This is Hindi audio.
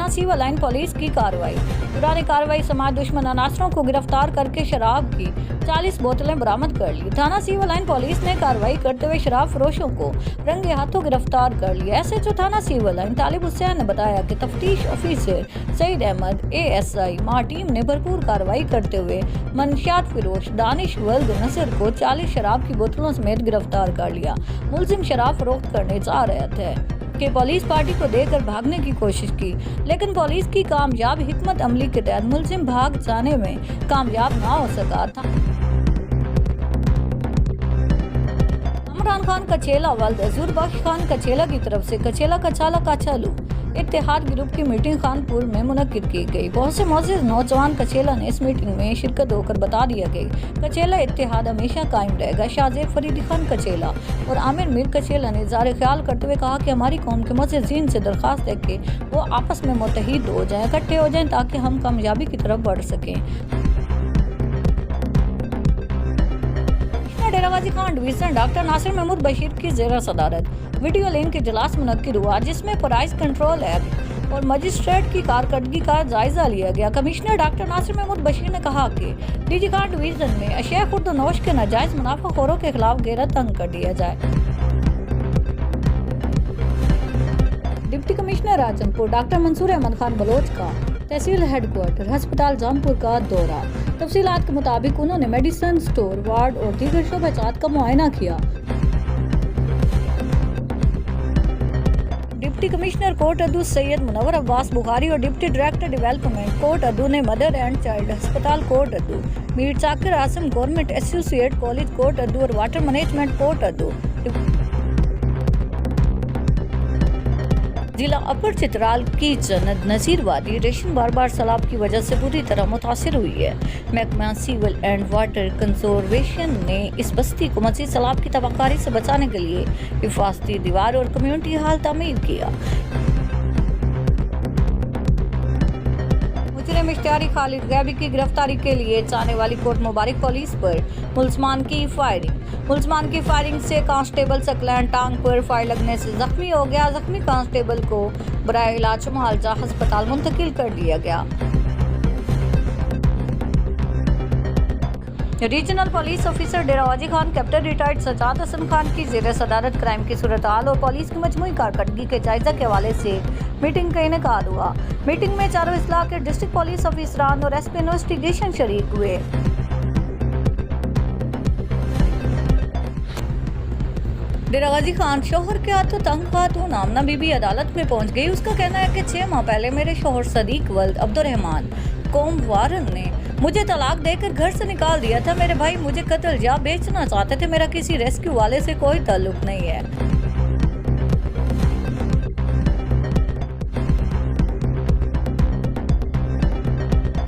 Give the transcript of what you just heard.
थाना सिविल लाइन पुलिस की कार्रवाई। पुरानी कार्रवाई समाज दुश्मन अनासरों को गिरफ्तार करके शराब की 40 बोतलें बरामद कर ली। थाना सिविल लाइन पुलिस ने कार्रवाई करते हुए शराब फरोशों को रंगे हाथों गिरफ्तार कर लिया। SHO थाना सिविल लाइन तालिब हुसैन ने बताया कि तफ्तीश ऑफिसर सईद अहमद ASI मां टीम ने भरपूर कार्रवाई करते हुए मंशियात फिरोश दानिश वल्द नसर को 40 शराब की बोतलों समेत गिरफ्तार कर लिया। मुलजिम शराब फरोख्त करने जा रहे थे कि पुलिस पार्टी को देकर भागने की कोशिश की, लेकिन पुलिस की कामयाब हिकमत अमली के तहत मुलजिम भाग जाने में कामयाब ना हो सका था। इमरान खान कचेला वल्द अजूर बख्श खान कचेला की तरफ से कचेला कचाला काचालू इत्तेहाद ग्रुप की मीटिंग खानपुर में मुनक्किद की गई। बहुत से मौजूद नौजवान कचेला ने इस मीटिंग में शिरकत होकर बता दिया गया कचेला इत्तेहाद हमेशा कायम रहेगा। शाहजेब फरीदी खान कचेला और आमिर मीर कचेला ने इज़हार ख्याल करते हुए कहा कि हमारी कौम के मुअज़्ज़िज़ीन से दरख्वास्त है कि वो आपस में मुत्तहिद हो जाएं, इकट्ठे हो जाएं ताकि हम कामयाबी की तरफ बढ़ सकें। डेरागाजी खान डिवीजन डॉक्टर नासिर महमूद बशीर की ज़ेर सदारत वीडियो लिंक इजलास मुनक्किद हुआ, जिसमें प्राइस कंट्रोल एक्ट और मजिस्ट्रेट की कारकर्दगी का जायजा लिया गया। कमिश्नर डॉक्टर नासिर महमूद बशीर ने कहा कि डीजी खान डिवीजन में अशिया खुर्दनोश के नाजायज मुनाफाखोरों के खिलाफ गहरा तंग कर दिया जाए। Deputy commissioner Rajanpur doctor Mansoor Ahmed Khan Baloch का तहसील हेडक्वार्टर अस्पताल जामपुर का दौरा। तफसीलात के मुताबिक उन्होंने मेडिसिन स्टोर, वार्ड और दीगर शोबाजात का मुआयना किया। डिप्टी कमिश्नर कोट अद्दू सैयद मुनव्वर अब्बास बुखारी और deputy director development Kot Addu ने मदर एंड चाइल्ड अस्पताल Kot Addu, Mir Chakar Azam government associate college Kot Addu और वाटर मैनेजमेंट कोट अद्दू, जिला अपर चित्राल की जन्नत नजीर वादी रेशन बार बार सैलाब की वजह से बुरी तरह मुतासिर हुई है। महकमा सिविल एंड वाटर कंजर्वेशन ने इस बस्ती को मजीद सैलाब की तबाहकारी से बचाने के लिए हिफाजती दीवार और कम्युनिटी हॉल तामीर किया। मुजरिम इश्तियारी खालिद गैबी की गिरफ्तारी के लिए जाने वाली कोट मुबारक पुलिस पर मुलजमान की फायरिंग से कांस्टेबल सकलैन टांग पर फायर लगने से जख्मी हो गया। जख्मी कांस्टेबल को बराए इलाज मुआवजा अस्पताल मुंतकिल कर दिया गया। Regional police officer Dera Ghazi Khan captain retired Sajjad Hasan Khan की ज़ेर सदारत क्राइम की सूरत हाल और पुलिस की मजमूई कारकर्दगी के जायजा के हवाले से मीटिंग का इनेकाद हुआ। मीटिंग में चारों इस्लाह के डिस्ट्रिक्ट पुलिस ऑफिसरान और SP इन्वेस्टिगेशन शरीक हुए। डेरागाजी खान शोहर के हाथों तंग खातून आमना बीबी अदालत में पहुंच गई। उसका कहना है कि 6 माह पहले मेरे शोहर सदीक वल्द अब्दुर्रहमान कौम वारन ने मुझे तलाक देकर घर से निकाल दिया था। मेरे भाई मुझे कत्ल या बेचना चाहते थे। मेरा किसी रेस्क्यू वाले से कोई ताल्लुक नहीं है।